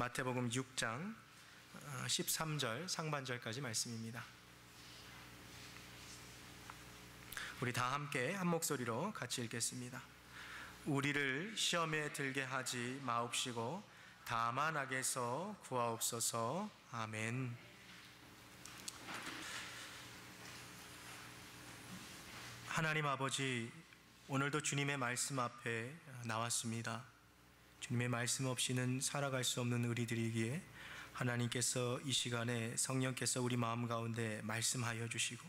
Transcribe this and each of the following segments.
마태복음 6장 13절 상반절까지 말씀입니다. 우리 다 함께 한 목소리로 같이 읽겠습니다. 우리를 시험에 들게 하지 마옵시고 다만 악에서 구하옵소서. 아멘. 하나님 아버지, 오늘도 주님의 말씀 앞에 나왔습니다. 주님의 말씀 없이는 살아갈 수 없는 우리들이기에 하나님께서 이 시간에 성령께서 우리 마음 가운데 말씀하여 주시고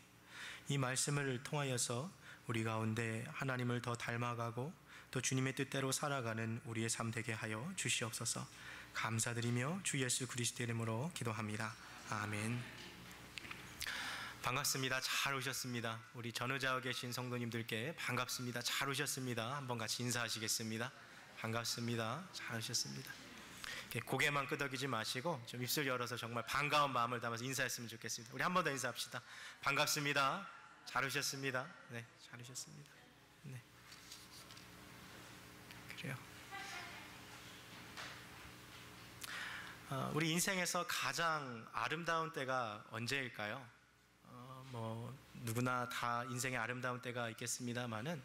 이 말씀을 통하여서 우리 가운데 하나님을 더 닮아가고 또 주님의 뜻대로 살아가는 우리의 삶 되게 하여 주시옵소서. 감사드리며 주 예수 그리스도의 이름으로 기도합니다. 아멘. 반갑습니다. 잘 오셨습니다. 우리 전우자와 계신 성도님들께 반갑습니다. 잘 오셨습니다. 한번 같이 인사하시겠습니다. 반갑습니다. 잘 오셨습니다. 고개만 끄덕이지 마시고 좀 입술 열어서 정말 반가운 마음을 담아서 인사했으면 좋겠습니다. 우리 한 번 더 인사합시다. 반갑습니다. 잘 오셨습니다. 네, 잘 오셨습니다. 네, 그래요. 우리 인생에서 가장 아름다운 때가 언제일까요? 누구나 다 인생에 아름다운 때가 있겠습니다만은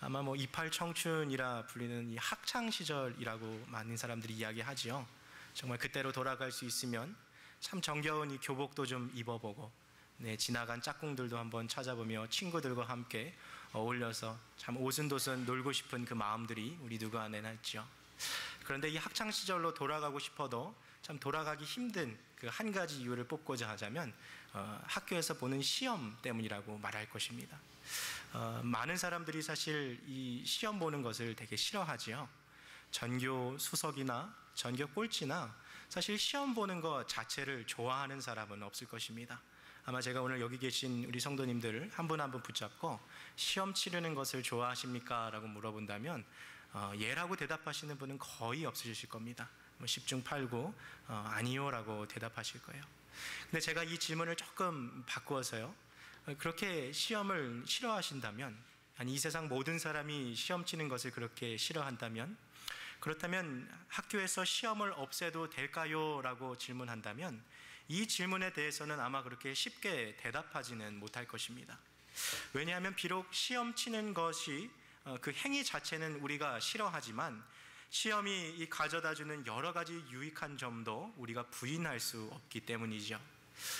아마 이팔 청춘이라 불리는 이 학창 시절이라고 많은 사람들이 이야기하지요. 정말 그때로 돌아갈 수 있으면 참 정겨운 이 교복도 좀 입어보고, 네, 지나간 짝꿍들도 한번 찾아보며 친구들과 함께 어울려서 참 오순도순 놀고 싶은 그 마음들이 우리 누구 안에나 있죠. 그런데 이 학창 시절로 돌아가고 싶어도 참 돌아가기 힘든 그 한 가지 이유를 뽑고자 하자면 학교에서 보는 시험 때문이라고 말할 것입니다. 많은 사람들이 사실 이 시험 보는 것을 되게 싫어하지요. 전교 수석이나 전교 꼴찌나 사실 시험 보는 것 자체를 좋아하는 사람은 없을 것입니다. 아마 제가 오늘 여기 계신 우리 성도님들 한 분 한 분 붙잡고 시험 치르는 것을 좋아하십니까? 라고 물어본다면 예라고 대답하시는 분은 거의 없으실 겁니다. 10중 8구 아니요 라고 대답하실 거예요. 근데 제가 이 질문을 조금 바꾸어서요, 그렇게 시험을 싫어하신다면, 아니 이 세상 모든 사람이 시험 치는 것을 그렇게 싫어한다면, 그렇다면 학교에서 시험을 없애도 될까요? 라고 질문한다면 이 질문에 대해서는 아마 그렇게 쉽게 대답하지는 못할 것입니다. 왜냐하면 비록 시험 치는 것이 그 행위 자체는 우리가 싫어하지만 시험이 가져다주는 여러 가지 유익한 점도 우리가 부인할 수 없기 때문이죠.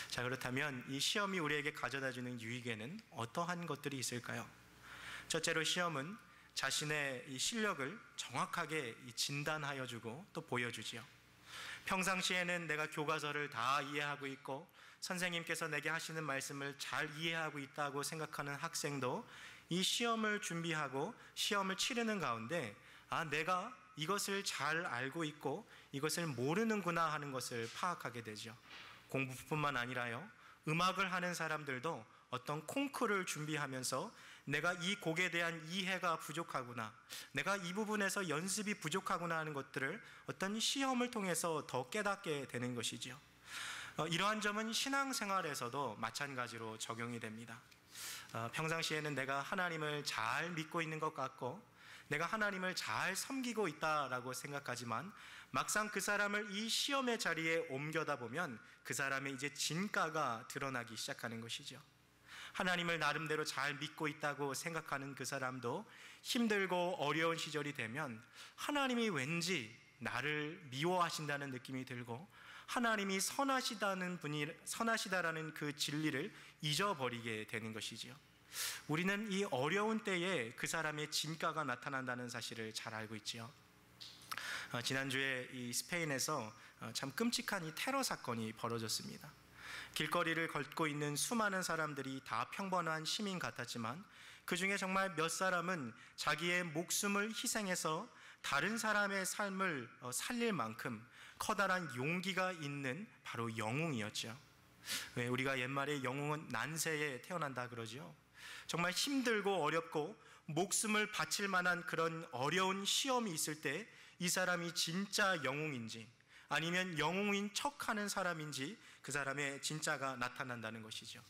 자, 그렇다면 이 시험이 우리에게 가져다주는 유익에는 어떠한 것들이 있을까요? 첫째로 시험은 자신의 이 실력을 정확하게 진단하여 주고 또 보여주지요. 평상시에는 내가 교과서를 다 이해하고 있고 선생님께서 내게 하시는 말씀을 잘 이해하고 있다고 생각하는 학생도 이 시험을 준비하고 시험을 치르는 가운데 내가 이것을 잘 알고 있고 이것을 모르는구나 하는 것을 파악하게 되죠. 공부뿐만 아니라요, 음악을 하는 사람들도 어떤 콩쿠르를 준비하면서 내가 이 곡에 대한 이해가 부족하구나, 내가 이 부분에서 연습이 부족하구나 하는 것들을 어떤 시험을 통해서 더 깨닫게 되는 것이죠. 이러한 점은 신앙생활에서도 마찬가지로 적용이 됩니다. 평상시에는 내가 하나님을 잘 믿고 있는 것 같고 내가 하나님을 잘 섬기고 있다라고 생각하지만 막상 그 사람을 이 시험의 자리에 옮겨다 보면 그 사람의 이제 진가가 드러나기 시작하는 것이죠. 하나님을 나름대로 잘 믿고 있다고 생각하는 그 사람도 힘들고 어려운 시절이 되면 하나님이 왠지 나를 미워하신다는 느낌이 들고 하나님이 선하시다라는 그 진리를 잊어버리게 되는 것이지요. 우리는 이 어려운 때에 그 사람의 진가가 나타난다는 사실을 잘 알고 있지요. 지난주에 이 스페인에서 참 끔찍한 이 테러 사건이 벌어졌습니다. 길거리를 걷고 있는 수많은 사람들이 다 평범한 시민 같았지만 그 중에 정말 몇 사람은 자기의 목숨을 희생해서 다른 사람의 삶을 살릴 만큼 커다란 용기가 있는 바로 영웅이었죠. 왜 우리가 옛말에 영웅은 난세에 태어난다 그러죠. 정말 힘들고 어렵고 목숨을 바칠 만한 그런 어려운 시험이 있을 때 이 사람이 진짜 영웅인지 아니면 영웅인 척하는 사람인지 그 사람의 진짜가 나타난다는 것이죠.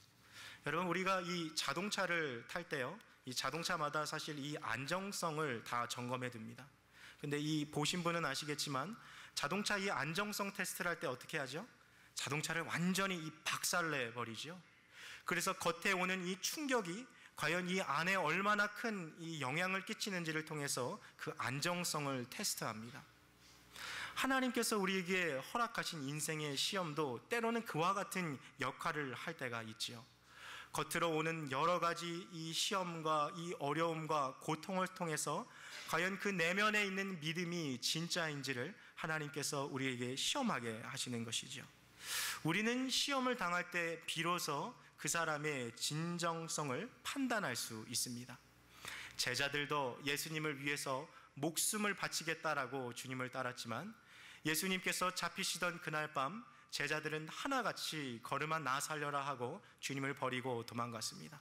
여러분, 우리가 이 자동차를 탈 때요, 이 자동차마다 사실 이 안정성을 다 점검해 둡니다. 근데 이 보신 분은 아시겠지만 자동차 이 안정성 테스트를 할 때 어떻게 하죠? 자동차를 완전히 이 박살내 버리죠. 그래서 겉에 오는 이 충격이 과연 이 안에 얼마나 큰 이 영향을 끼치는지를 통해서 그 안정성을 테스트합니다. 하나님께서 우리에게 허락하신 인생의 시험도 때로는 그와 같은 역할을 할 때가 있지요. 겉으로 오는 여러 가지 이 시험과 이 어려움과 고통을 통해서 과연 그 내면에 있는 믿음이 진짜인지를 하나님께서 우리에게 시험하게 하시는 것이죠. 우리는 시험을 당할 때 비로소 그 사람의 진정성을 판단할 수 있습니다. 제자들도 예수님을 위해서 목숨을 바치겠다라고 주님을 따랐지만 예수님께서 잡히시던 그날 밤 제자들은 하나같이 걸음아 나 살려라 하고 주님을 버리고 도망갔습니다.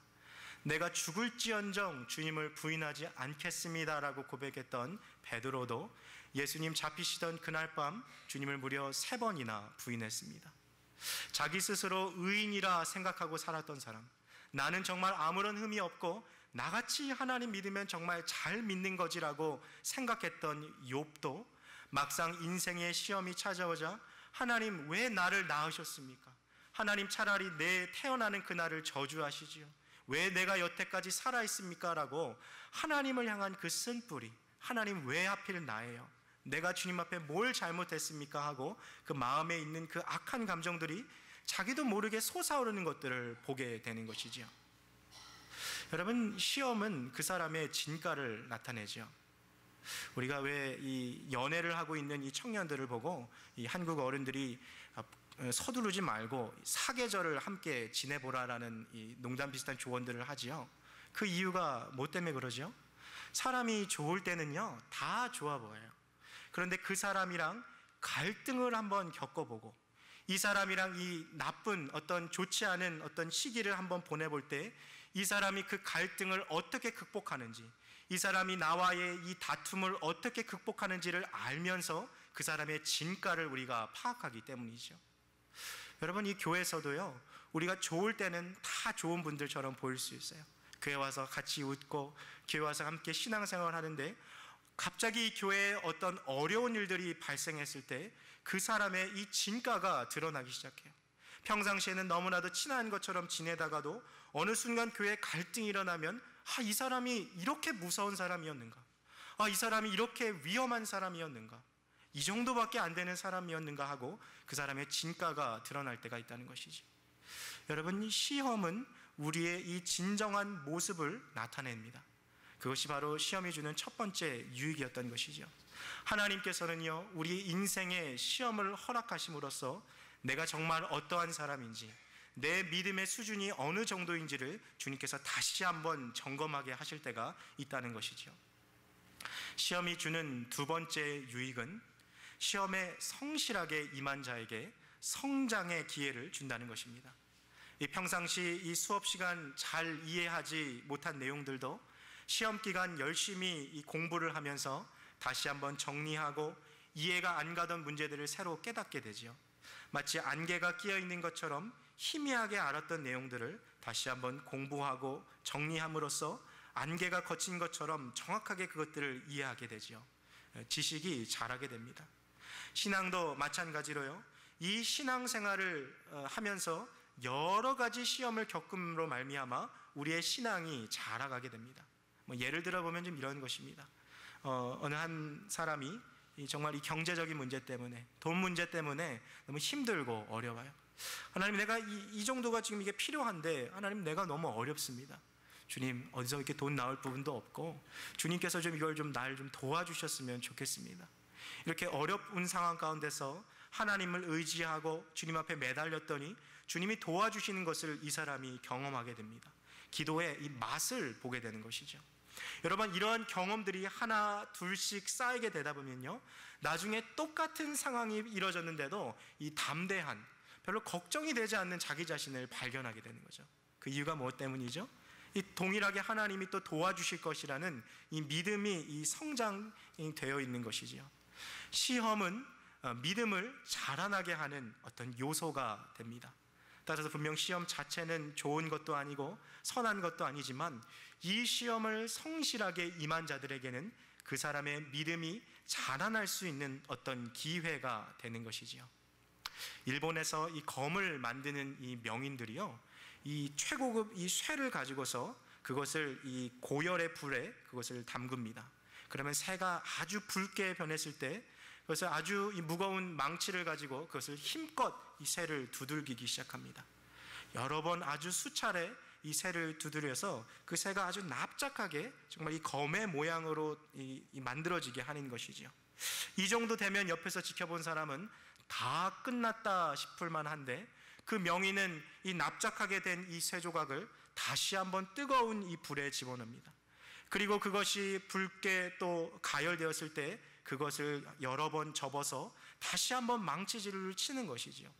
내가 죽을지언정 주님을 부인하지 않겠습니다라고 고백했던 베드로도 예수님 잡히시던 그날 밤 주님을 무려 3번이나 부인했습니다. 자기 스스로 의인이라 생각하고 살았던 사람, 나는 정말 아무런 흠이 없고 나같이 하나님 믿으면 정말 잘 믿는 거지라고 생각했던 욥도 막상 인생의 시험이 찾아오자 하나님 왜 나를 낳으셨습니까? 하나님 차라리 내 태어나는 그날을 저주하시지요. 왜 내가 여태까지 살아있습니까? 라고 하나님을 향한 그 쓴뿌리, 하나님 왜 하필 나예요? 내가 주님 앞에 뭘 잘못했습니까? 하고 그 마음에 있는 그 악한 감정들이 자기도 모르게 솟아오르는 것들을 보게 되는 것이지요. 여러분, 시험은 그 사람의 진가를 나타내죠. 우리가 왜 이 연애를 하고 있는 이 청년들을 보고 이 한국 어른들이 서두르지 말고 사계절을 함께 지내보라라는 이 농담 비슷한 조언들을 하지요. 그 이유가 뭐 때문에 그러죠? 사람이 좋을 때는요 다 좋아 보여요. 그런데 그 사람이랑 갈등을 한번 겪어보고 이 사람이랑 이 나쁜 어떤 좋지 않은 어떤 시기를 한번 보내볼 때 이 사람이 그 갈등을 어떻게 극복하는지, 이 사람이 나와의 이 다툼을 어떻게 극복하는지를 알면서 그 사람의 진가를 우리가 파악하기 때문이죠. 여러분, 이 교회에서도요 우리가 좋을 때는 다 좋은 분들처럼 보일 수 있어요. 교회 와서 같이 웃고 교회 와서 함께 신앙생활을 하는데 갑자기 이 교회에 어떤 어려운 일들이 발생했을 때 그 사람의 이 진가가 드러나기 시작해요. 평상시에는 너무나도 친한 것처럼 지내다가도 어느 순간 교회에 갈등이 일어나면 이 사람이 이렇게 무서운 사람이었는가? 이 사람이 이렇게 위험한 사람이었는가? 이 정도밖에 안 되는 사람이었는가 하고 그 사람의 진가가 드러날 때가 있다는 것이지. 여러분, 시험은 우리의 이 진정한 모습을 나타냅니다. 그것이 바로 시험이 주는 첫 번째 유익이었던 것이죠. 하나님께서는요 우리 인생의 시험을 허락하심으로써 내가 정말 어떠한 사람인지, 내 믿음의 수준이 어느 정도인지를 주님께서 다시 한번 점검하게 하실 때가 있다는 것이죠. 시험이 주는 두 번째 유익은 시험에 성실하게 임한 자에게 성장의 기회를 준다는 것입니다. 이 평상시 이 수업 시간 잘 이해하지 못한 내용들도 시험 기간 열심히 이 공부를 하면서 다시 한번 정리하고 이해가 안 가던 문제들을 새로 깨닫게 되지요. 마치 안개가 끼어 있는 것처럼 희미하게 알았던 내용들을 다시 한번 공부하고 정리함으로써 안개가 거친 것처럼 정확하게 그것들을 이해하게 되지요. 지식이 자라게 됩니다. 신앙도 마찬가지로요. 이 신앙생활을 하면서 여러 가지 시험을 겪음으로 말미암아 우리의 신앙이 자라가게 됩니다. 예를 들어보면 좀 이런 것입니다. 어느 한 사람이 정말 이 경제적인 문제 때문에, 돈 문제 때문에 너무 힘들고 어려워요. 하나님, 내가 이 정도가 지금 이게 필요한데 하나님, 내가 너무 어렵습니다. 주님, 어디서 이렇게 돈 나올 부분도 없고 주님께서 좀 이걸 좀 날 좀 도와주셨으면 좋겠습니다. 이렇게 어려운 상황 가운데서 하나님을 의지하고 주님 앞에 매달렸더니 주님이 도와주시는 것을 이 사람이 경험하게 됩니다. 기도의 이 맛을 보게 되는 것이죠. 여러분, 이러한 경험들이 하나 둘씩 쌓이게 되다 보면요 나중에 똑같은 상황이 이뤄졌는데도 이 담대한, 별로 걱정이 되지 않는 자기 자신을 발견하게 되는 거죠. 그 이유가 뭐 때문이죠? 이 동일하게 하나님이 또 도와주실 것이라는 이 믿음이 이 성장이 되어 있는 것이지요. 시험은 믿음을 자라나게 하는 어떤 요소가 됩니다. 따라서 분명 시험 자체는 좋은 것도 아니고 선한 것도 아니지만 이 시험을 성실하게 임한 자들에게는 그 사람의 믿음이 자라날 수 있는 어떤 기회가 되는 것이지요. 일본에서 이 검을 만드는 이 명인들이요, 이 최고급 이 쇠를 가지고서 그것을 이 고열의 불에 그것을 담급니다. 그러면 쇠가 아주 붉게 변했을 때 그것을 아주 이 무거운 망치를 가지고 그것을 힘껏 이 쇠를 두들기기 시작합니다. 여러 번 아주 수차례 이 쇠를 두드려서 그 쇠가 아주 납작하게 정말 이 검의 모양으로 만들어지게 하는 것이지요. 이 정도 되면 옆에서 지켜본 사람은 다 끝났다 싶을 만한데, 그 명인은 이 납작하게 된 이 쇠 조각을 다시 한번 뜨거운 이 불에 집어넣습니다. 그리고 그것이 붉게 또 가열되었을 때 그것을 여러 번 접어서 다시 한번 망치질을 치는 것이지요.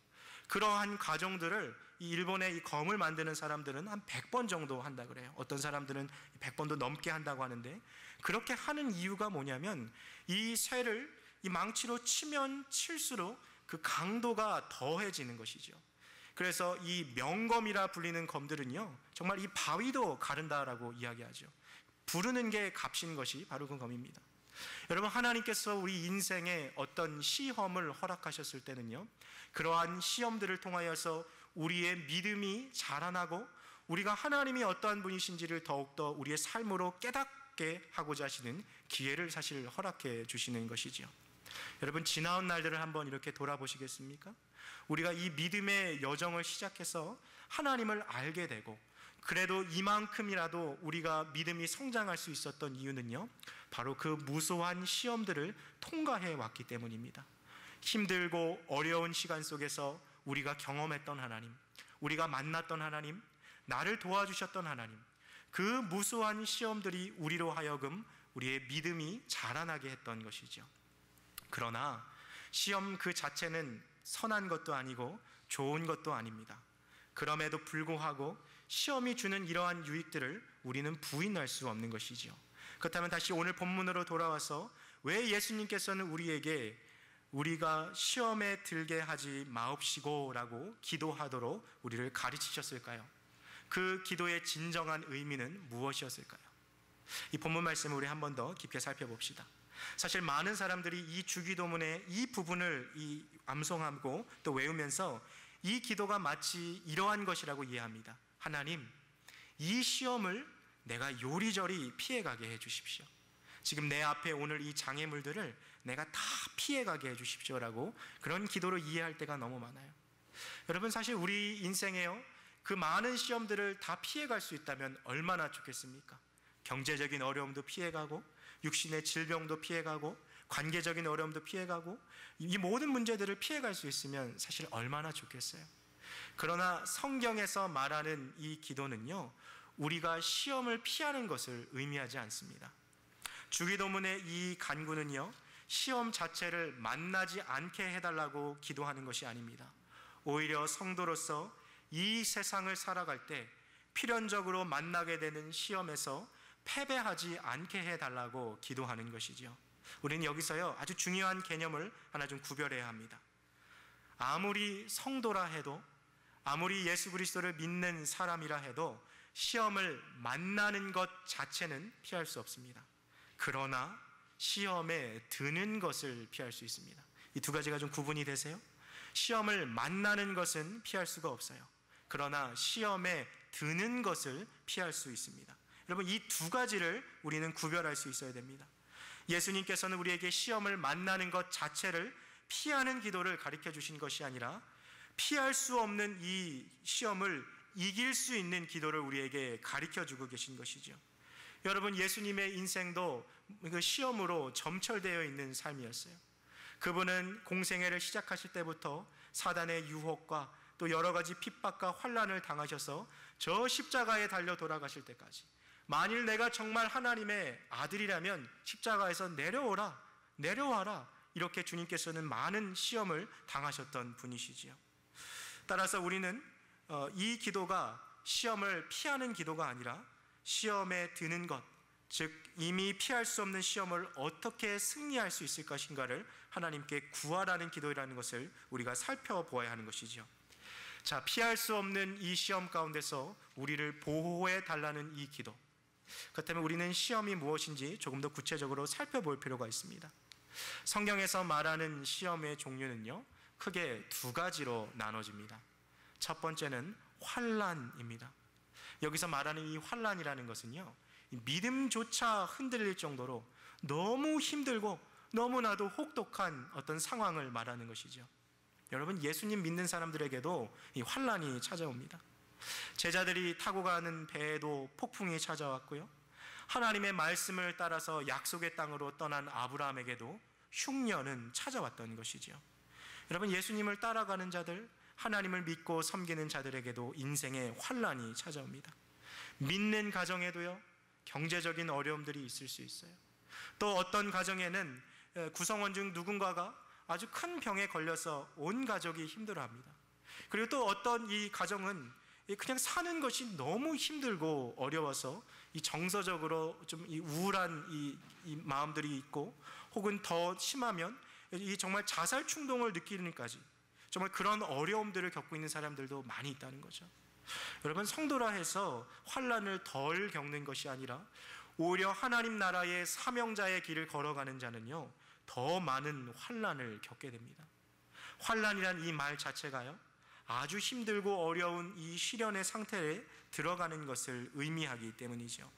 그러한 과정들을 이 일본의 이 검을 만드는 사람들은 한 100번 정도 한다 그래요. 어떤 사람들은 100번도 넘게 한다고 하는데, 그렇게 하는 이유가 뭐냐면 이 쇠를 이 망치로 치면 칠수록 그 강도가 더해지는 것이죠. 그래서 이 명검이라 불리는 검들은요, 정말 이 바위도 가른다라고 이야기하죠. 부르는 게 값인 것이 바로 그 검입니다. 여러분, 하나님께서 우리 인생에 어떤 시험을 허락하셨을 때는요, 그러한 시험들을 통하여서 우리의 믿음이 자라나고 우리가 하나님이 어떠한 분이신지를 더욱더 우리의 삶으로 깨닫게 하고자 하시는 기회를 사실 허락해 주시는 것이지요. 여러분, 지나온 날들을 한번 이렇게 돌아보시겠습니까? 우리가 이 믿음의 여정을 시작해서 하나님을 알게 되고, 그래도 이만큼이라도 우리가 믿음이 성장할 수 있었던 이유는요, 바로 그 무수한 시험들을 통과해 왔기 때문입니다. 힘들고 어려운 시간 속에서 우리가 경험했던 하나님, 우리가 만났던 하나님, 나를 도와주셨던 하나님, 그 무수한 시험들이 우리로 하여금 우리의 믿음이 자라나게 했던 것이죠. 그러나 시험 그 자체는 선한 것도 아니고 좋은 것도 아닙니다. 그럼에도 불구하고 시험이 주는 이러한 유익들을 우리는 부인할 수 없는 것이지요. 그렇다면 다시 오늘 본문으로 돌아와서 왜 예수님께서는 우리에게 우리가 시험에 들게 하지 마옵시고 라고 기도하도록 우리를 가르치셨을까요? 그 기도의 진정한 의미는 무엇이었을까요? 이 본문 말씀을 우리 한 번 더 깊게 살펴봅시다. 사실 많은 사람들이 이 주기도문의 이 부분을 암송하고 또 외우면서 이 기도가 마치 이러한 것이라고 이해합니다. 하나님, 이 시험을 내가 요리조리 피해가게 해주십시오. 지금 내 앞에 오늘 이 장애물들을 내가 다 피해가게 해주십시오라고 그런 기도로 이해할 때가 너무 많아요. 여러분, 사실 우리 인생에요, 그 많은 시험들을 다 피해갈 수 있다면 얼마나 좋겠습니까? 경제적인 어려움도 피해가고, 육신의 질병도 피해가고, 관계적인 어려움도 피해가고, 이 모든 문제들을 피해갈 수 있으면 사실 얼마나 좋겠어요. 그러나 성경에서 말하는 이 기도는요, 우리가 시험을 피하는 것을 의미하지 않습니다. 주기도문의 이 간구는요, 시험 자체를 만나지 않게 해달라고 기도하는 것이 아닙니다. 오히려 성도로서 이 세상을 살아갈 때 필연적으로 만나게 되는 시험에서 패배하지 않게 해달라고 기도하는 것이지요. 우리는 여기서요, 아주 중요한 개념을 하나 좀 구별해야 합니다. 아무리 성도라 해도, 아무리 예수 그리스도를 믿는 사람이라 해도 시험을 만나는 것 자체는 피할 수 없습니다. 그러나 시험에 드는 것을 피할 수 있습니다. 이 두 가지가 좀 구분이 되세요? 시험을 만나는 것은 피할 수가 없어요. 그러나 시험에 드는 것을 피할 수 있습니다. 여러분, 이 두 가지를 우리는 구별할 수 있어야 됩니다. 예수님께서는 우리에게 시험을 만나는 것 자체를 피하는 기도를 가르쳐 주신 것이 아니라 피할 수 없는 이 시험을 이길 수 있는 기도를 우리에게 가르쳐 주고 계신 것이죠. 여러분, 예수님의 인생도 그 시험으로 점철되어 있는 삶이었어요. 그분은 공생애를 시작하실 때부터 사단의 유혹과 또 여러 가지 핍박과 환난을 당하셔서 저 십자가에 달려 돌아가실 때까지, 만일 내가 정말 하나님의 아들이라면 십자가에서 내려와라, 이렇게 주님께서는 많은 시험을 당하셨던 분이시지요. 따라서 우리는 이 기도가 시험을 피하는 기도가 아니라 시험에 드는 것, 즉 이미 피할 수 없는 시험을 어떻게 승리할 수 있을 것인가를 하나님께 구하라는 기도라는 것을 우리가 살펴보아야 하는 것이죠. 자, 피할 수 없는 이 시험 가운데서 우리를 보호해 달라는 이 기도, 그렇다면 우리는 시험이 무엇인지 조금 더 구체적으로 살펴볼 필요가 있습니다. 성경에서 말하는 시험의 종류는요, 크게 두 가지로 나눠집니다. 첫 번째는 환난입니다. 여기서 말하는 이 환난이라는 것은요, 믿음조차 흔들릴 정도로 너무 힘들고 너무나도 혹독한 어떤 상황을 말하는 것이죠. 여러분, 예수님 믿는 사람들에게도 이 환난이 찾아옵니다. 제자들이 타고 가는 배에도 폭풍이 찾아왔고요, 하나님의 말씀을 따라서 약속의 땅으로 떠난 아브라함에게도 흉년은 찾아왔던 것이죠. 여러분, 예수님을 따라가는 자들, 하나님을 믿고 섬기는 자들에게도 인생의 환난이 찾아옵니다. 믿는 가정에도요, 경제적인 어려움들이 있을 수 있어요. 또 어떤 가정에는 구성원 중 누군가가 아주 큰 병에 걸려서 온 가족이 힘들어합니다. 그리고 또 어떤 이 가정은 그냥 사는 것이 너무 힘들고 어려워서 이 정서적으로 좀 이 우울한 이 마음들이 있고, 혹은 더 심하면 이 정말 자살 충동을 느끼는까지 정말 그런 어려움들을 겪고 있는 사람들도 많이 있다는 거죠. 여러분, 성도라 해서 환난을 덜 겪는 것이 아니라 오히려 하나님 나라의 사명자의 길을 걸어가는 자는요, 더 많은 환난을 겪게 됩니다. 환난이란 이 말 자체가요, 아주 힘들고 어려운 이 시련의 상태에 들어가는 것을 의미하기 때문이죠.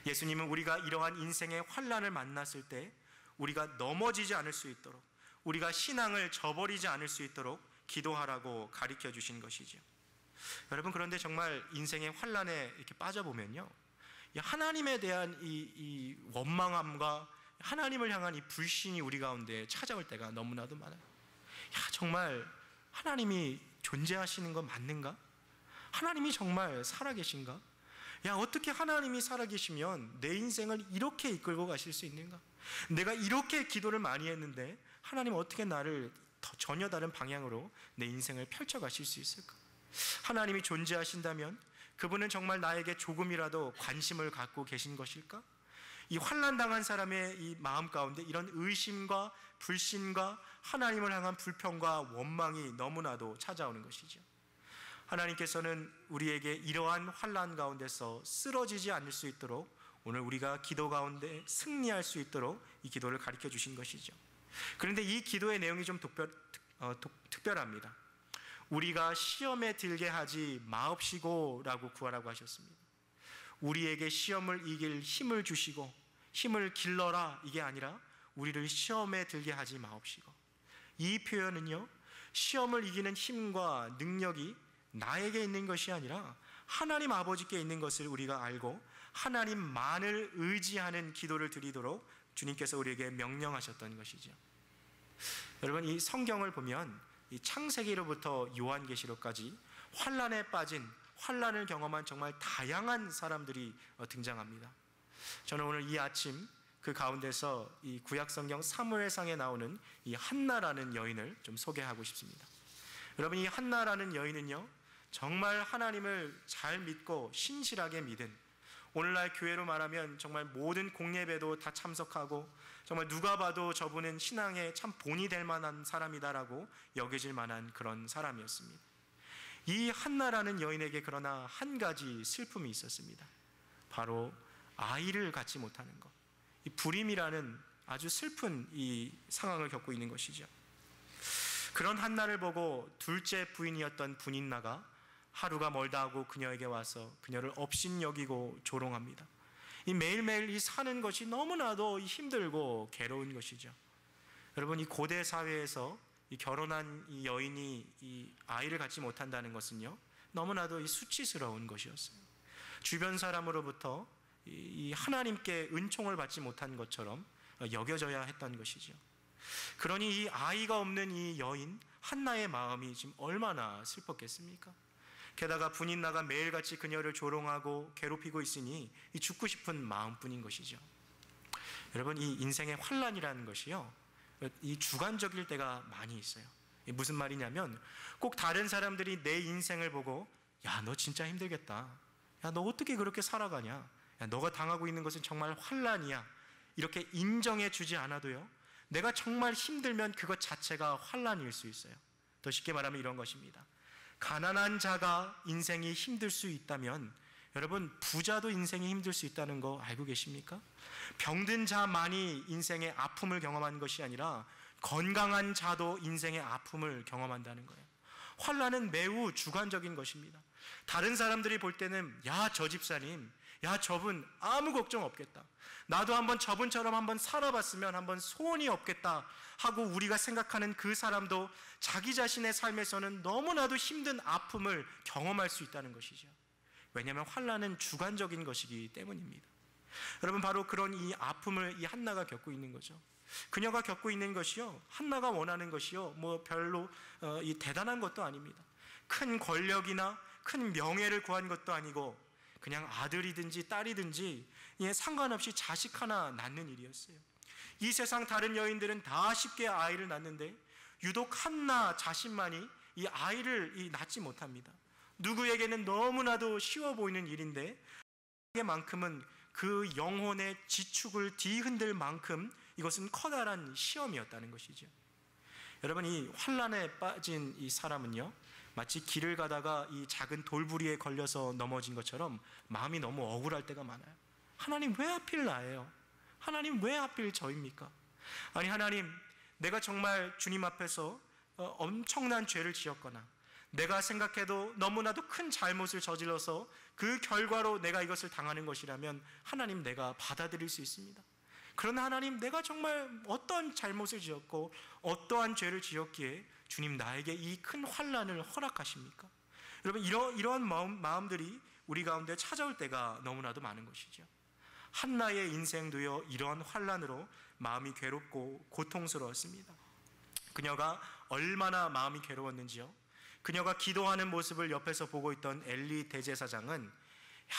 예수님은 우리가 이러한 인생의 환난을 만났을 때 우리가 넘어지지 않을 수 있도록, 우리가 신앙을 저버리지 않을 수 있도록 기도하라고 가르쳐 주신 것이죠. 여러분, 그런데 정말 인생의 환난에 이렇게 빠져보면요, 하나님에 대한 이 원망함과 하나님을 향한 이 불신이 우리 가운데 찾아올 때가 너무나도 많아요. 정말 하나님이 존재하시는 거 맞는가? 하나님이 정말 살아계신가? 어떻게 하나님이 살아계시면 내 인생을 이렇게 이끌고 가실 수 있는가? 내가 이렇게 기도를 많이 했는데 하나님 어떻게 나를 전혀 다른 방향으로 내 인생을 펼쳐가실 수 있을까? 하나님이 존재하신다면 그분은 정말 나에게 조금이라도 관심을 갖고 계신 것일까? 이 환난당한 사람의 이 마음 가운데 이런 의심과 불신과 하나님을 향한 불평과 원망이 너무나도 찾아오는 것이죠. 하나님께서는 우리에게 이러한 환난 가운데서 쓰러지지 않을 수 있도록 오늘 우리가 기도 가운데 승리할 수 있도록 이 기도를 가르쳐 주신 것이죠. 그런데 이 기도의 내용이 좀 특별합니다. 우리가 시험에 들게 하지 마옵시고 라고 구하라고 하셨습니다. 우리에게 시험을 이길 힘을 주시고 힘을 길러라, 이게 아니라 우리를 시험에 들게 하지 마옵시고. 이 표현은요, 시험을 이기는 힘과 능력이 나에게 있는 것이 아니라 하나님 아버지께 있는 것을 우리가 알고 하나님만을 의지하는 기도를 드리도록 주님께서 우리에게 명령하셨던 것이죠. 여러분, 이 성경을 보면 이 창세기로부터 요한계시록까지 환난에 빠진, 환난을 경험한 정말 다양한 사람들이 등장합니다. 저는 오늘 이 아침 그 가운데서 이 구약성경 사무엘상에 나오는 이 한나라는 여인을 좀 소개하고 싶습니다. 여러분, 이 한나라는 여인은요, 정말 하나님을 잘 믿고 신실하게 믿은, 오늘날 교회로 말하면 정말 모든 공예배도 다 참석하고 정말 누가 봐도 저분은 신앙에 참 본이 될 만한 사람이다라고 여겨질 만한 그런 사람이었습니다. 이 한나라는 여인에게 그러나 한 가지 슬픔이 있었습니다. 바로 아이를 갖지 못하는 것. 이 불임이라는 아주 슬픈 이 상황을 겪고 있는 것이죠. 그런 한나를 보고 둘째 부인이었던 분인나가 하루가 멀다 하고 그녀에게 와서 그녀를 업신여기고 조롱합니다. 이 매일매일 이 사는 것이 너무나도 힘들고 괴로운 것이죠. 여러분, 이 고대 사회에서 이 결혼한 이 여인이 이 아이를 갖지 못한다는 것은요, 너무나도 이 수치스러운 것이었어요. 주변 사람으로부터 이 하나님께 은총을 받지 못한 것처럼 여겨져야 했던 것이죠. 그러니 이 아이가 없는 이 여인 한나의 마음이 지금 얼마나 슬펐겠습니까? 게다가 분인나가 매일같이 그녀를 조롱하고 괴롭히고 있으니 이 죽고 싶은 마음뿐인 것이죠. 여러분, 이 인생의 환난이라는 것이요, 이 주관적일 때가 많이 있어요. 무슨 말이냐면 꼭 다른 사람들이 내 인생을 보고 야, 너 진짜 힘들겠다, 야, 너 어떻게 그렇게 살아가냐, 야, 너가 당하고 있는 것은 정말 환난이야, 이렇게 인정해 주지 않아도요, 내가 정말 힘들면 그것 자체가 환난일 수 있어요. 더 쉽게 말하면 이런 것입니다. 가난한 자가 인생이 힘들 수 있다면 여러분, 부자도 인생이 힘들 수 있다는 거 알고 계십니까? 병든 자만이 인생의 아픔을 경험하는 것이 아니라 건강한 자도 인생의 아픔을 경험한다는 거예요. 환난은 매우 주관적인 것입니다. 다른 사람들이 볼 때는 야, 저 집사님, 야, 저분 아무 걱정 없겠다, 나도 한번 저분처럼 한번 살아봤으면 한번 소원이 없겠다 하고 우리가 생각하는 그 사람도 자기 자신의 삶에서는 너무나도 힘든 아픔을 경험할 수 있다는 것이죠. 왜냐하면 환난은 주관적인 것이기 때문입니다. 여러분, 바로 그런 이 아픔을 이 한나가 겪고 있는 거죠. 그녀가 겪고 있는 것이요, 한나가 원하는 것이요, 뭐 별로 이 대단한 것도 아닙니다. 큰 권력이나 큰 명예를 구한 것도 아니고 그냥 아들이든지 딸이든지 상관없이 자식 하나 낳는 일이었어요. 이 세상 다른 여인들은 다 쉽게 아이를 낳는데 유독 한나 자신만이 이 아이를 낳지 못합니다. 누구에게는 너무나도 쉬워 보이는 일인데 만큼은 그 영혼의 지축을 뒤흔들 만큼 이것은 커다란 시험이었다는 것이죠. 여러분, 이 환난에 빠진 이 사람은요, 마치 길을 가다가 이 작은 돌부리에 걸려서 넘어진 것처럼 마음이 너무 억울할 때가 많아요. 하나님, 왜 하필 나예요? 하나님, 왜 하필 저입니까? 아니, 하나님, 내가 정말 주님 앞에서 엄청난 죄를 지었거나 내가 생각해도 너무나도 큰 잘못을 저질러서 그 결과로 내가 이것을 당하는 것이라면 하나님, 내가 받아들일 수 있습니다. 그러나 하나님, 내가 정말 어떤 잘못을 지었고 어떠한 죄를 지었기에 주님 나에게 이 큰 환난을 허락하십니까? 여러분, 이러한 마음들이 우리 가운데 찾아올 때가 너무나도 많은 것이죠. 한나의 인생도요, 이러한 환난으로 마음이 괴롭고 고통스러웠습니다. 그녀가 얼마나 마음이 괴로웠는지요, 그녀가 기도하는 모습을 옆에서 보고 있던 엘리 대제사장은 야,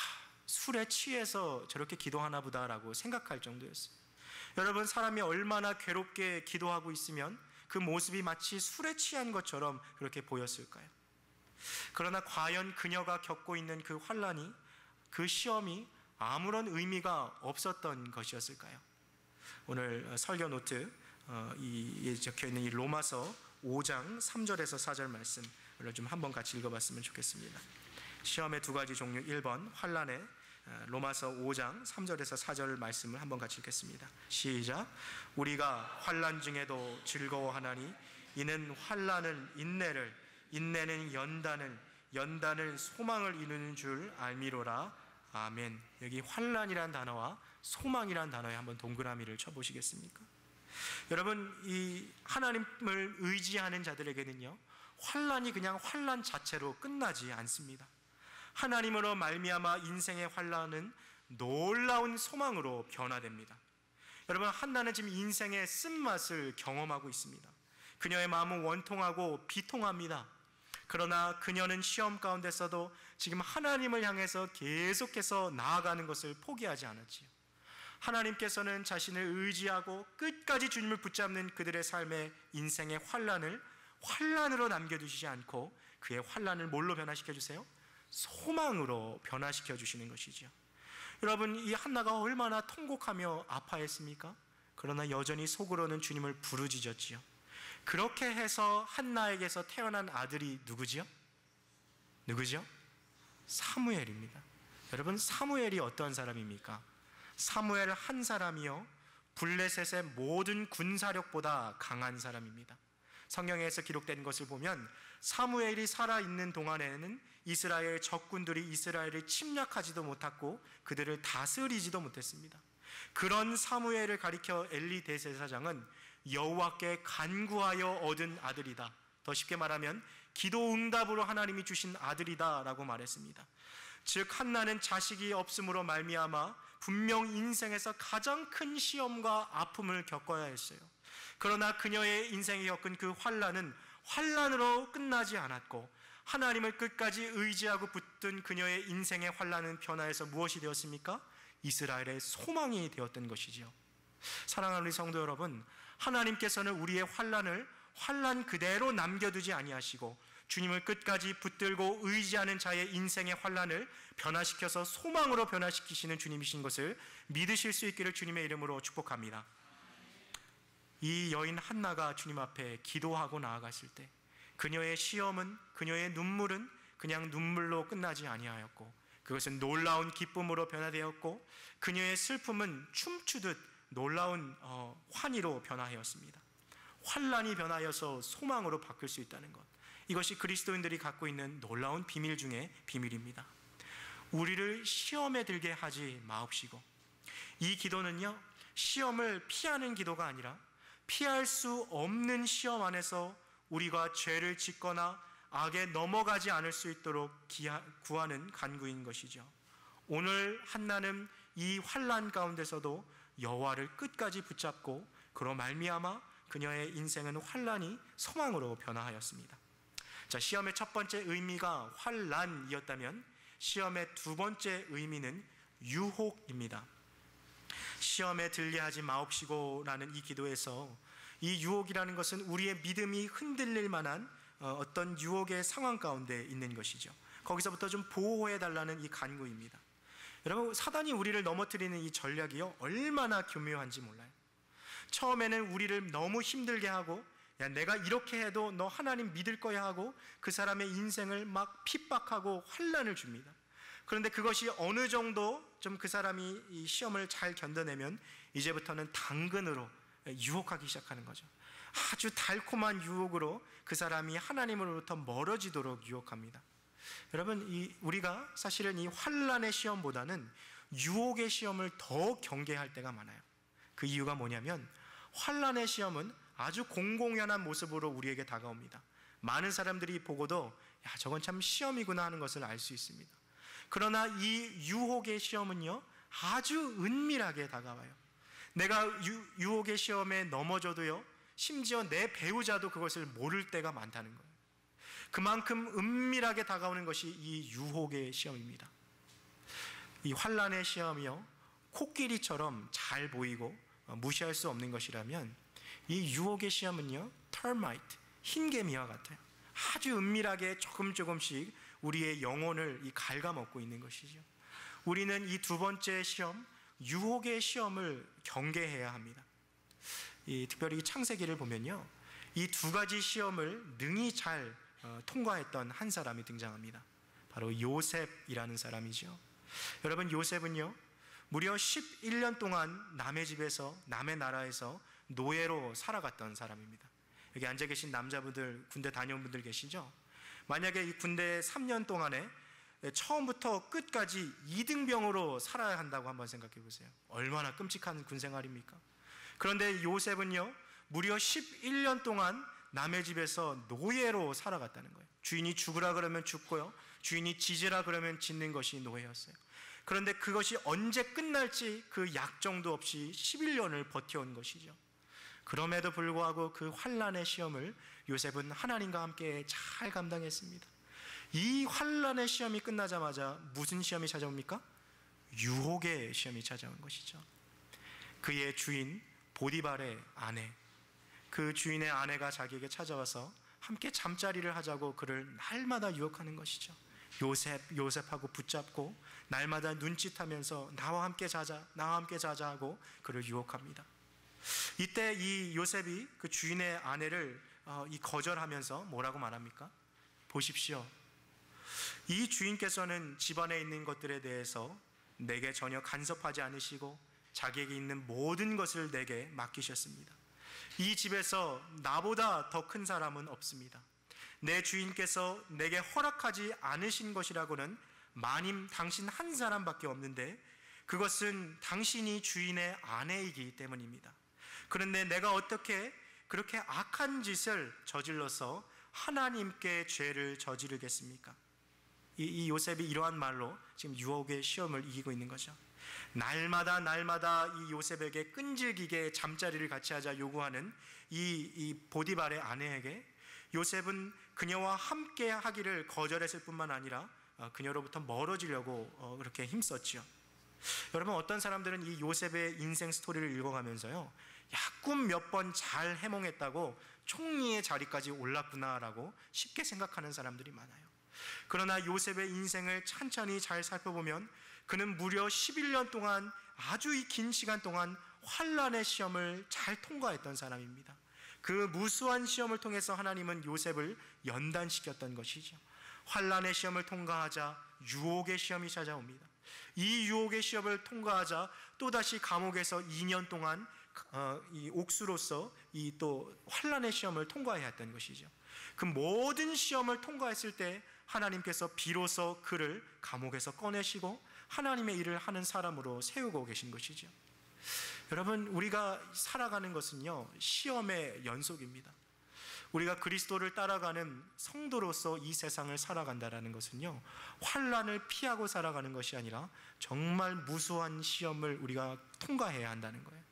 술에 취해서 저렇게 기도하나 보다라고 생각할 정도였어요. 여러분, 사람이 얼마나 괴롭게 기도하고 있으면 그 모습이 마치 술에 취한 것처럼 그렇게 보였을까요? 그러나 과연 그녀가 겪고 있는 그 환난이, 그 시험이 아무런 의미가 없었던 것이었을까요? 오늘 설교 노트 이 적혀있는 이 로마서 5장 3절에서 4절 말씀 좀 한번 같이 읽어봤으면 좋겠습니다. 시험의 두 가지 종류 1번 환난의 로마서 5장 3절에서 4절 말씀을 한번 같이 읽겠습니다. 시작. 우리가 환난 중에도 즐거워하나니 이는 환난은 인내를, 인내는 연단을, 연단은 소망을 이루는 줄 알미로라. 아멘. 여기 환난이란 단어와 소망이란 단어에 한번 동그라미를 쳐보시겠습니까? 여러분, 이 하나님을 의지하는 자들에게는요, 환난이 그냥 환난 자체로 끝나지 않습니다. 하나님으로 말미암아 인생의 환난은 놀라운 소망으로 변화됩니다. 여러분, 한나는 지금 인생의 쓴맛을 경험하고 있습니다. 그녀의 마음은 원통하고 비통합니다. 그러나 그녀는 시험 가운데서도 지금 하나님을 향해서 계속해서 나아가는 것을 포기하지 않았지요. 하나님께서는 자신을 의지하고 끝까지 주님을 붙잡는 그들의 삶의 인생의 환난을 환난으로 남겨두시지 않고 그의 환난을 뭘로 변화시켜 주세요? 소망으로 변화시켜 주시는 것이죠. 여러분, 이 한나가 얼마나 통곡하며 아파했습니까? 그러나 여전히 속으로는 주님을 부르짖었지요. 그렇게 해서 한나에게서 태어난 아들이 누구지요? 누구죠? 사무엘입니다. 여러분, 사무엘이 어떤 사람입니까? 사무엘 한 사람이요, 블레셋의 모든 군사력보다 강한 사람입니다. 성경에서 기록된 것을 보면 사무엘이 살아있는 동안에는 이스라엘 적군들이 이스라엘을 침략하지도 못했고 그들을 다스리지도 못했습니다. 그런 사무엘을 가리켜 엘리 대제사장은 여호와께 간구하여 얻은 아들이다, 더 쉽게 말하면 기도 응답으로 하나님이 주신 아들이다 라고 말했습니다. 즉, 한나는 자식이 없음으로 말미암아 분명 인생에서 가장 큰 시험과 아픔을 겪어야 했어요. 그러나 그녀의 인생에 겪은 그 환난은 환난으로 끝나지 않았고 하나님을 끝까지 의지하고 붙든 그녀의 인생의 환난은 변화해서 무엇이 되었습니까? 이스라엘의 소망이 되었던 것이지요. 사랑하는 우리 성도 여러분, 하나님께서는 우리의 환난을 환난 그대로 남겨두지 아니하시고 주님을 끝까지 붙들고 의지하는 자의 인생의 환난을 변화시켜서 소망으로 변화시키시는 주님이신 것을 믿으실 수 있기를 주님의 이름으로 축복합니다. 이 여인 한나가 주님 앞에 기도하고 나아갔을 때 그녀의 시험은, 그녀의 눈물은 그냥 눈물로 끝나지 아니하였고 그것은 놀라운 기쁨으로 변화되었고 그녀의 슬픔은 춤추듯 놀라운 환희로 변화하였습니다. 환란이 변하여서 소망으로 바뀔 수 있다는 것, 이것이 그리스도인들이 갖고 있는 놀라운 비밀 중에 비밀입니다. 우리를 시험에 들게 하지 마옵시고, 이 기도는요, 시험을 피하는 기도가 아니라 피할 수 없는 시험 안에서 우리가 죄를 짓거나 악에 넘어가지 않을 수 있도록 구하는 간구인 것이죠. 오늘 한나는 이 환난 가운데서도 여호와를 끝까지 붙잡고 그로 말미암아 그녀의 인생은 환난이 소망으로 변화하였습니다. 자, 시험의 첫 번째 의미가 환난이었다면 시험의 두 번째 의미는 유혹입니다. 시험에 들게 하지 마옵시고라는 이 기도에서 이 유혹이라는 것은 우리의 믿음이 흔들릴 만한 어떤 유혹의 상황 가운데 있는 것이죠. 거기서부터 좀 보호해 달라는 이 간구입니다. 여러분, 사단이 우리를 넘어뜨리는 이 전략이요, 얼마나 교묘한지 몰라요. 처음에는 우리를 너무 힘들게 하고, 야, 내가 이렇게 해도 너 하나님 믿을 거야 하고 그 사람의 인생을 막 핍박하고 환난을 줍니다. 그런데 그것이 어느 정도 좀 그 사람이 이 시험을 잘 견뎌내면 이제부터는 당근으로 유혹하기 시작하는 거죠. 아주 달콤한 유혹으로 그 사람이 하나님으로부터 멀어지도록 유혹합니다. 여러분, 우리가 사실은 이 환난의 시험보다는 유혹의 시험을 더 경계할 때가 많아요. 그 이유가 뭐냐면 환난의 시험은 아주 공공연한 모습으로 우리에게 다가옵니다. 많은 사람들이 보고도 야, 저건 참 시험이구나 하는 것을 알 수 있습니다. 그러나 이 유혹의 시험은요, 아주 은밀하게 다가와요. 내가 유혹의 시험에 넘어져도요, 심지어 내 배우자도 그것을 모를 때가 많다는 거예요. 그만큼 은밀하게 다가오는 것이 이 유혹의 시험입니다. 이 환난의 시험이요, 코끼리처럼 잘 보이고 무시할 수 없는 것이라면 이 유혹의 시험은요, termite, 흰개미와 같아요. 아주 은밀하게 조금씩 우리의 영혼을 갉아먹고 있는 것이죠. 우리는 이 두 번째 시험, 유혹의 시험을 경계해야 합니다. 특별히 창세기를 보면요, 이 두 가지 시험을 능히 잘 통과했던 한 사람이 등장합니다. 바로 요셉이라는 사람이죠. 여러분, 요셉은요, 무려 11년 동안 남의 집에서, 남의 나라에서 노예로 살아갔던 사람입니다. 여기 앉아 계신 남자분들, 군대 다녀온 분들 계시죠? 만약에 이 군대 3년 동안에 처음부터 끝까지 2등병으로 살아야 한다고 한번 생각해 보세요. 얼마나 끔찍한 군 생활입니까? 그런데 요셉은요, 무려 11년 동안 남의 집에서 노예로 살아갔다는 거예요. 주인이 죽으라 그러면 죽고요, 주인이 짖으라 그러면 짖는 것이 노예였어요. 그런데 그것이 언제 끝날지 그 약정도 없이 11년을 버텨온 것이죠. 그럼에도 불구하고 그 환난의 시험을 요셉은 하나님과 함께 잘 감당했습니다. 이 환난의 시험이 끝나자마자 무슨 시험이 찾아옵니까? 유혹의 시험이 찾아온 것이죠. 그의 주인 보디발의 아내, 그 주인의 아내가 자기에게 찾아와서 함께 잠자리를 하자고 그를 날마다 유혹하는 것이죠. 요셉하고 붙잡고 날마다 눈짓하면서 나와 함께 자자 하고 그를 유혹합니다. 이때 이 요셉이 그 주인의 아내를 거절하면서 뭐라고 말합니까? 보십시오, 이 주인께서는 집안에 있는 것들에 대해서 내게 전혀 간섭하지 않으시고 자기에게 있는 모든 것을 내게 맡기셨습니다. 이 집에서 나보다 더 큰 사람은 없습니다. 내 주인께서 내게 허락하지 않으신 것이라고는 마님 당신 한 사람밖에 없는데 그것은 당신이 주인의 아내이기 때문입니다. 그런데 내가 어떻게 그렇게 악한 짓을 저질러서 하나님께 죄를 저지르겠습니까? 이 요셉이 이러한 말로 지금 유혹의 시험을 이기고 있는 거죠. 날마다 이 요셉에게 끈질기게 잠자리를 같이 하자 요구하는 이 보디발의 아내에게 요셉은 그녀와 함께 하기를 거절했을 뿐만 아니라 그녀로부터 멀어지려고 그렇게 힘썼죠. 여러분, 어떤 사람들은 이 요셉의 인생 스토리를 읽어가면서요, 야, 꿈 몇 번 잘 해몽했다고 총리의 자리까지 올랐구나라고 쉽게 생각하는 사람들이 많아요. 그러나 요셉의 인생을 천천히 잘 살펴보면 그는 무려 11년 동안, 아주 긴 시간 동안 환난의 시험을 잘 통과했던 사람입니다. 그 무수한 시험을 통해서 하나님은 요셉을 연단시켰던 것이죠. 환난의 시험을 통과하자 유혹의 시험이 찾아옵니다. 이 유혹의 시험을 통과하자 또다시 감옥에서 2년 동안 이 옥수로서 이 또 환난의 시험을 통과해야 했던 것이죠. 그 모든 시험을 통과했을 때 하나님께서 비로소 그를 감옥에서 꺼내시고 하나님의 일을 하는 사람으로 세우고 계신 것이죠. 여러분, 우리가 살아가는 것은요, 시험의 연속입니다. 우리가 그리스도를 따라가는 성도로서 이 세상을 살아간다는 것은요, 환난을 피하고 살아가는 것이 아니라 정말 무수한 시험을 우리가 통과해야 한다는 거예요.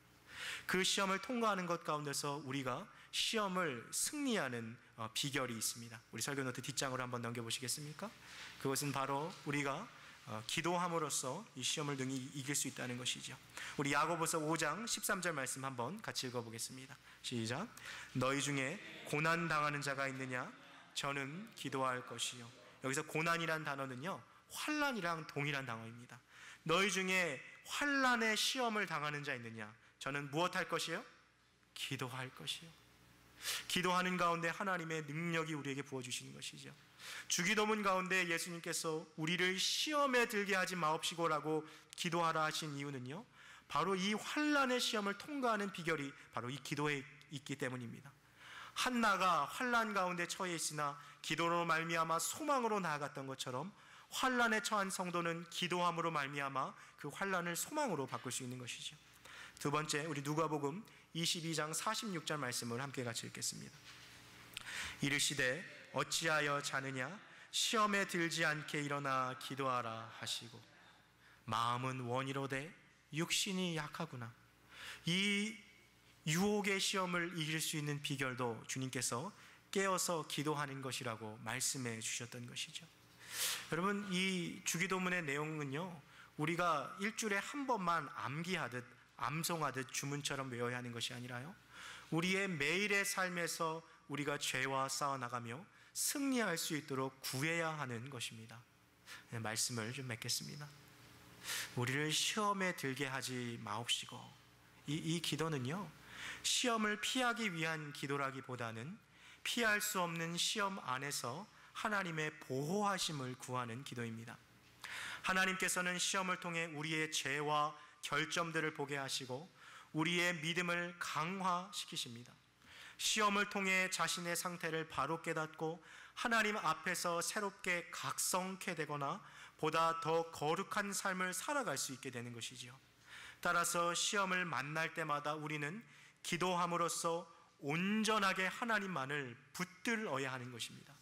그 시험을 통과하는 것 가운데서 우리가 시험을 승리하는 비결이 있습니다. 우리 설교 노트 뒷장으로 한번 넘겨보시겠습니까? 그것은 바로 우리가 기도함으로써 이 시험을 능히 이길 수 있다는 것이죠. 우리 야고보서 5장 13절 말씀 한번 같이 읽어보겠습니다. 시작. 너희 중에 고난 당하는 자가 있느냐? 저는 기도할 것이요. 여기서 고난이란 단어는요, 환난이랑 동일한 단어입니다. 너희 중에 환난의 시험을 당하는 자 있느냐? 저는 무엇할 것이요? 기도할 것이요. 기도하는 가운데 하나님의 능력이 우리에게 부어주시는 것이죠. 주기도문 가운데 예수님께서 우리를 시험에 들게 하지 마옵시고라고 기도하라 하신 이유는요, 바로 이 환난의 시험을 통과하는 비결이 바로 이 기도에 있기 때문입니다. 한나가 환난 가운데 처해 있으나 기도로 말미암아 소망으로 나아갔던 것처럼 환난에 처한 성도는 기도함으로 말미암아 그 환난을 소망으로 바꿀 수 있는 것이죠. 두 번째, 우리 누가복음 22장 46절 말씀을 함께 같이 읽겠습니다. 이르시되 어찌하여 자느냐? 시험에 들지 않게 일어나 기도하라 하시고 마음은 원이로되 육신이 약하구나. 이 유혹의 시험을 이길 수 있는 비결도 주님께서 깨어서 기도하는 것이라고 말씀해 주셨던 것이죠. 여러분, 이 주기도문의 내용은요, 우리가 일주일에 한 번만 암기하듯 암송하듯 주문처럼 외워야 하는 것이 아니라요, 우리의 매일의 삶에서 우리가 죄와 싸워나가며 승리할 수 있도록 구해야 하는 것입니다. 말씀을 좀 맺겠습니다. 우리를 시험에 들게 하지 마옵시고, 이 기도는요, 시험을 피하기 위한 기도라기보다는 피할 수 없는 시험 안에서 하나님의 보호하심을 구하는 기도입니다. 하나님께서는 시험을 통해 우리의 죄와 결점들을 보게 하시고 우리의 믿음을 강화시키십니다. 시험을 통해 자신의 상태를 바로 깨닫고 하나님 앞에서 새롭게 각성케 되거나 보다 더 거룩한 삶을 살아갈 수 있게 되는 것이지요. 따라서 시험을 만날 때마다 우리는 기도함으로써 온전하게 하나님만을 붙들어야 하는 것입니다.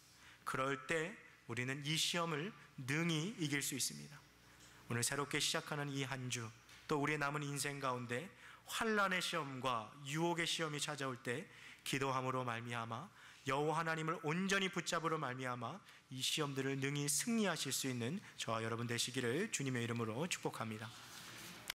그럴 때 우리는 이 시험을 능히 이길 수 있습니다. 오늘 새롭게 시작하는 이 한 주, 또 우리의 남은 인생 가운데 환난의 시험과 유혹의 시험이 찾아올 때 기도함으로 말미암아 여호와 하나님을 온전히 붙잡으로 말미암아 이 시험들을 능히 승리하실 수 있는 저와 여러분 되시기를 주님의 이름으로 축복합니다.